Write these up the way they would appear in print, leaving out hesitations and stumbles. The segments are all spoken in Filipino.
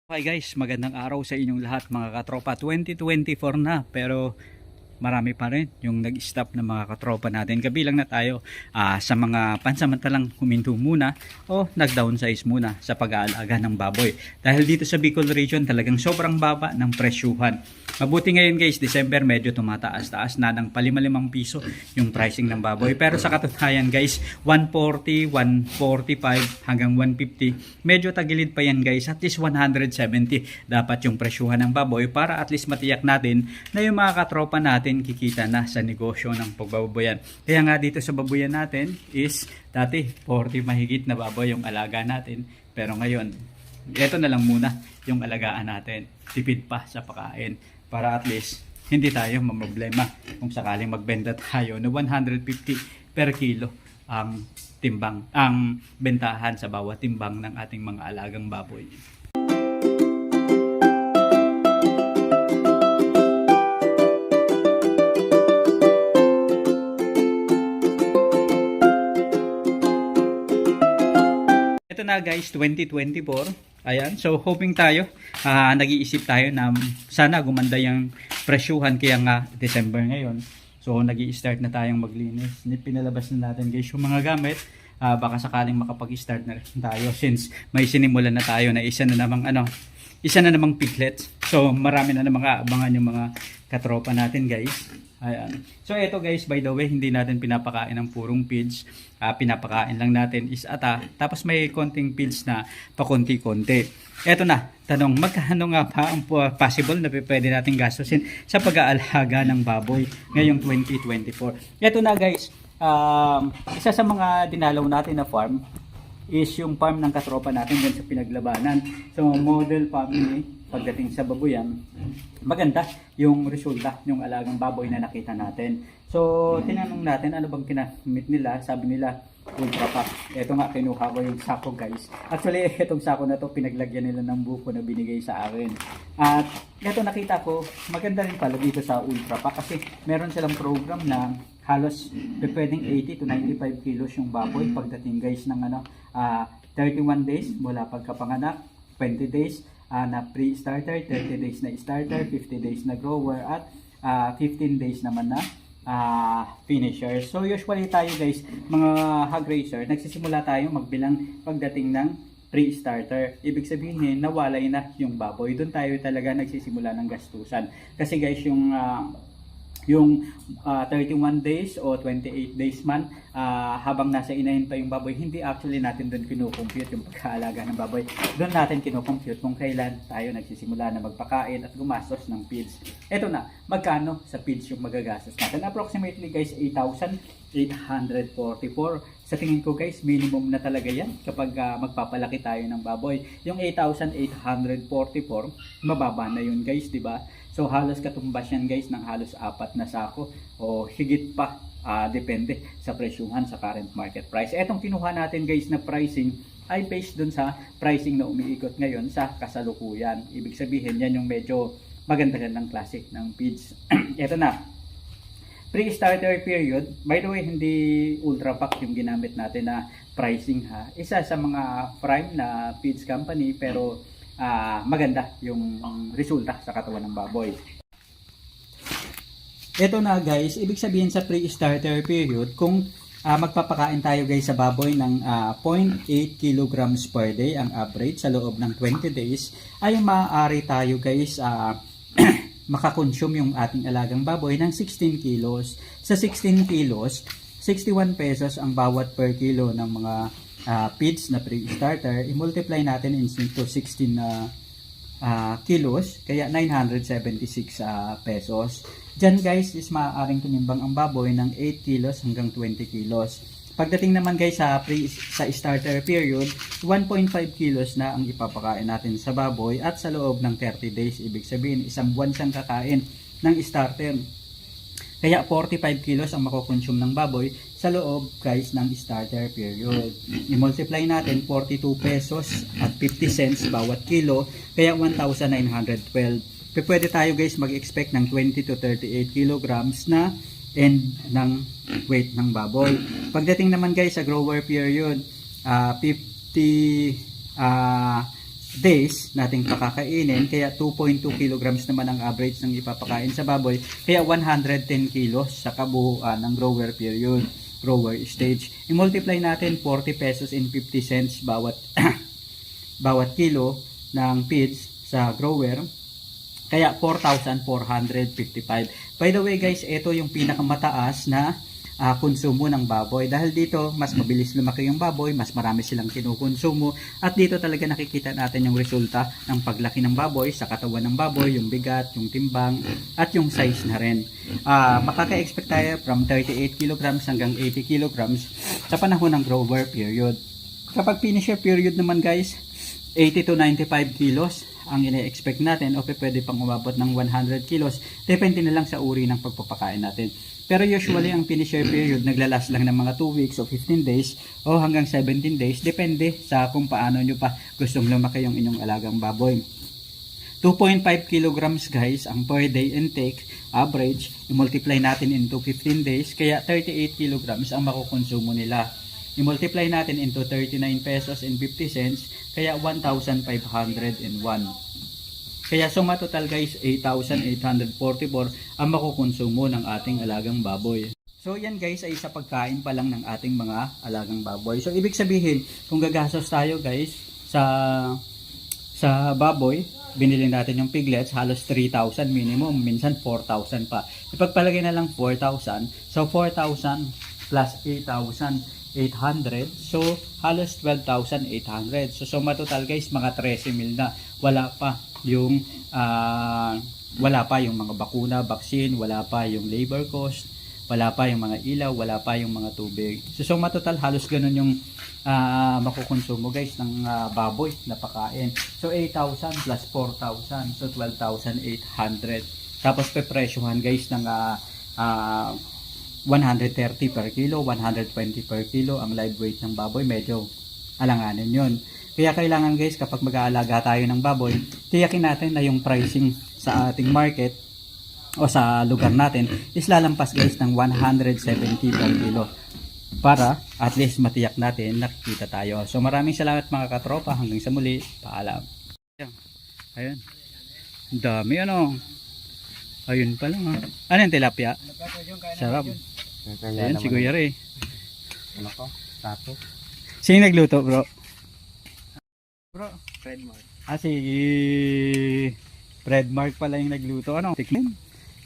Hi guys, magandang araw sa inyong lahat mga katropa. 2024 na pero marami pa rin yung nag-stop na mga katropa natin. Kabilang na tayo sa mga pansamantalang huminto muna o nag-downsize muna sa pag-aalaga ng baboy. Dahil dito sa Bicol region talagang sobrang baba ng presyuhan. Mabuti ngayon guys, December medyo tumataas-taas na ng palimalimang piso yung pricing ng baboy. Pero sa katunayan guys, 140, 145 hanggang 150. Medyo tagilid pa yan guys, at least 170 dapat yung presyuhan ng baboy para at least matiyak natin na yung mga katropa natin kikita na sa negosyo ng pagbababoyan. Kaya nga dito sa baboyan natin is dati 40 mahigit na baboy yung alaga natin. Pero ngayon, ito na lang muna yung alagaan natin. Tipid pa sa pagkain para at least hindi tayo mamroblema kung sakaling magbenta tayo na 150 per kilo ang timbang, ang bentahan sa bawat timbang ng ating mga alagang baboy. Ito na guys, 2024. Ayan, so hoping tayo, nag-iisip tayo na sana gumanda yung presyuhan, kaya nga December ngayon. So nag-i-start na tayong maglinis. Pinalabas na natin guys yung mga gamit. Baka sakaling makapag-start na rin tayo since may sinimulan na tayo na isa na namang piglets. So marami na namang aabangan yung mga katropa natin guys. Ayan. So ito guys, by the way, hindi natin pinapakain ng purong feeds. Pinapakain lang natin is ata. Tapos may konting feeds na pakunti-kunti. Ito na, tanong, magkano nga pa ang possible na pwede natin gastusin sa pag-aalaga ng baboy ngayong 2024? Ito na guys, isa sa mga dinalaw natin na farm is yung farm ng katropa natin dyan sa pinaglabanan. So model family pagdating sa baboyan, maganda yung resulta yung alagang baboy na nakita natin. So tinanong natin ano bang kinamit nila, sabi nila Ultra Pack. Ito nga, kinuha ko yung sako guys. Actually itong sako na to pinaglagyan nila ng buko na binigay sa akin. At ito nakita ko maganda rin pala dito sa Ultra Pack kasi meron silang program na halos pwedeng 80 to 95 kilos yung baboy pagdating guys ng 31 days mula pagkapanganak, 20 days na pre-starter, 30 days na starter, 50 days na grower, at 15 days naman na finisher. So usually tayo guys, mga hog racer, nagsisimula tayo magbilang pagdating ng pre-starter. Ibig sabihin, nawalay na yung baboy. Doon tayo talaga nagsisimula ng gastusan. Kasi guys, yung 31 days o 28 days man, habang nasa inahin pa yung baboy, hindi actually natin doon kinukompute yung pagkaalaga ng baboy. Doon natin kinukompute kung kailan tayo nagsisimula na magpakain at gumastos ng feeds. Ito na, magkano sa feeds yung magagastos natin? Approximately guys, 8,844. Sa tingin ko guys, minimum na talaga yan kapag magpapalaki tayo ng baboy. Yung 8,844, mababa na yun guys, di ba? So halos katumbas yan guys ng halos 4 na sako o higit pa, depende sa presyuhan sa current market price. Etong kinuha natin guys na pricing ay based dun sa pricing na umiikot ngayon sa kasalukuyan. Ibig sabihin yan yung medyo maganda-gandang klase ng feeds. Ito na, pre-starter period. By the way, hindi Ultra Pack yung ginamit natin na pricing ha. Isa sa mga prime na feeds company pero maganda yung resulta sa katawan ng baboy. Ito na guys, ibig sabihin sa pre-starter period, kung magpapakain tayo guys sa baboy ng 0.8 kilograms per day ang average sa loob ng 20 days, ay maaari tayo guys makakonsume yung ating alagang baboy ng 16 kilos. Sa 16 kilos, 61 pesos ang bawat per kilo ng mga feeds na pre-starter. I-multiply natin into 16 kilos, kaya 976 pesos. Diyan guys is maaaring tumimbang ang baboy ng 8 kilos hanggang 20 kilos. Pagdating naman guys sa starter period, 1.5 kilos na ang ipapakain natin sa baboy at sa loob ng 30 days, ibig sabihin isang buwan siyang kakain ng starter. Kaya 45 kilos ang makukonsume ng baboy sa loob guys ng starter period. I-multiply natin 42 pesos at 50 cents bawat kilo, kaya 1,912. Pwede tayo guys mag-expect ng 20 to 38 kilograms na end ng weight ng baboy. Pagdating naman guys sa grower period, 50 days nating pakakainin, kaya 2.2 kilograms naman ang average ng ipapakain sa baboy, kaya 110 kilos sa kabuuan ng grower period, grower stage. I-multiply natin 40 pesos and 50 cents bawat bawat kilo ng feeds sa grower, kaya 4,455. By the way guys, ito yung pinakamataas na konsumo ng baboy. Dahil dito, mas mabilis lumaki yung baboy, mas marami silang kinukonsumo. At dito talaga nakikita natin yung resulta ng paglaki ng baboy sa katawan ng baboy, yung bigat, yung timbang, at yung size na rin. Makaka-expect tayo from 38 kilograms hanggang 80 kilograms sa panahon ng grower period. Kapag finisher period naman guys, 80 to 95 kilos ang ine-expect natin, o pwede pang umabot ng 100 kilos. Depende na lang sa uri ng pagpapakain natin. Pero usually ang finisher period naglalas lang ng mga 2 weeks o 15 days o hanggang 17 days. Depende sa kung paano nyo pa gustong lumaki yung inyong alagang baboy. 2.5 kilograms guys ang per day intake average. I-multiply natin into 15 days. Kaya 38 kilograms ang makukonsumo nila. I-multiply natin into 39 pesos and 50 cents. Kaya 1,501. Kaya suma total guys, 8,844 ang makukonsumo ng ating alagang baboy. So yan guys ay sa pagkain pa lang ng ating mga alagang baboy. So ibig sabihin, kung gagastos tayo guys sa baboy, binili natin yung piglets, halos 3,000 minimum, minsan 4,000 pa. Ipagpalagay na lang 4,000. So 4,000 plus 8,800. So halos 12,800. So suma total guys, mga 13,000 na. Wala pa yung mga bakuna, vaccine, wala pa yung labor cost, wala pa yung mga ilaw, wala pa yung mga tubig. So suma total halos ganun yung makukonsumo guys ng baboy na pakain. So 8,000 plus 4,000, so 12,800. Tapos pepresyohan guys ng 130 per kilo, 120 per kilo ang live weight ng baboy. Medyo alanganin yun. Kaya kailangan guys, kapag mag-aalaga tayo ng baboy, tiyakin natin na yung pricing sa ating market o sa lugar natin is lalampas guys ng 170 per kilo, para at least matiyak natin nakikita tayo. So maraming salamat mga katropa, hanggang sa muli, paalam. Ayun, dami ano. Ayun pa lang ha. Ano yung tilapia? Sarap. Ayun si Kuya Ray. Ano ko? Tato. Sino nagluto bro? Bro, Fred Mark. Si Fred Mark pala yung nagluto. Ano? Tikman.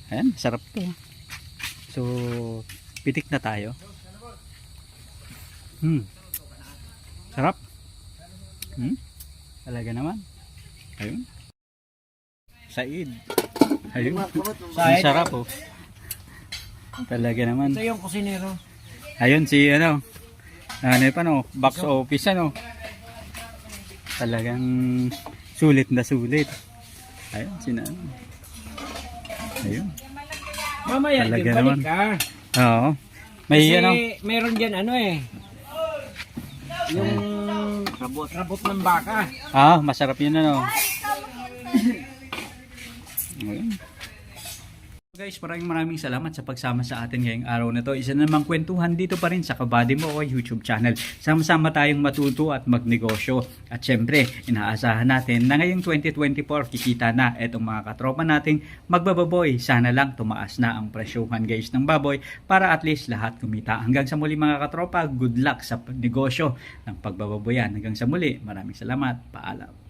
Ayan, sarap to. So, pitik na tayo. Sarap. Talaga naman. Ayun. Said. Ayun. Ang sarap oh. Talaga naman. Ito yung kusinero. Ayun si ano. Ano pa no? Box office ano. Talagang sulit na sulit. Ayun, sinano. Ayun. Mamaya, Talaga balik naman. ka. Oo. May Kasi ano. meron dyan ano eh. Yung rabot ng baka. Masarap yun ano. Ayun. Guys, maraming salamat sa pagsama sa atin ngayong araw na to. Isa na namang kwentuhan dito pa rin sa Kabady Mo o YouTube channel. Sama-sama tayong matuto at magnegosyo. At syempre, inaasahan natin na ngayong 2024 kikita na itong mga katropa nating magbababoy. Sana lang tumaas na ang presyuhan guys ng baboy para at least lahat kumita. Hanggang sa muli mga katropa, good luck sa negosyo ng pagbababoyan. Hanggang sa muli, maraming salamat. Paalam.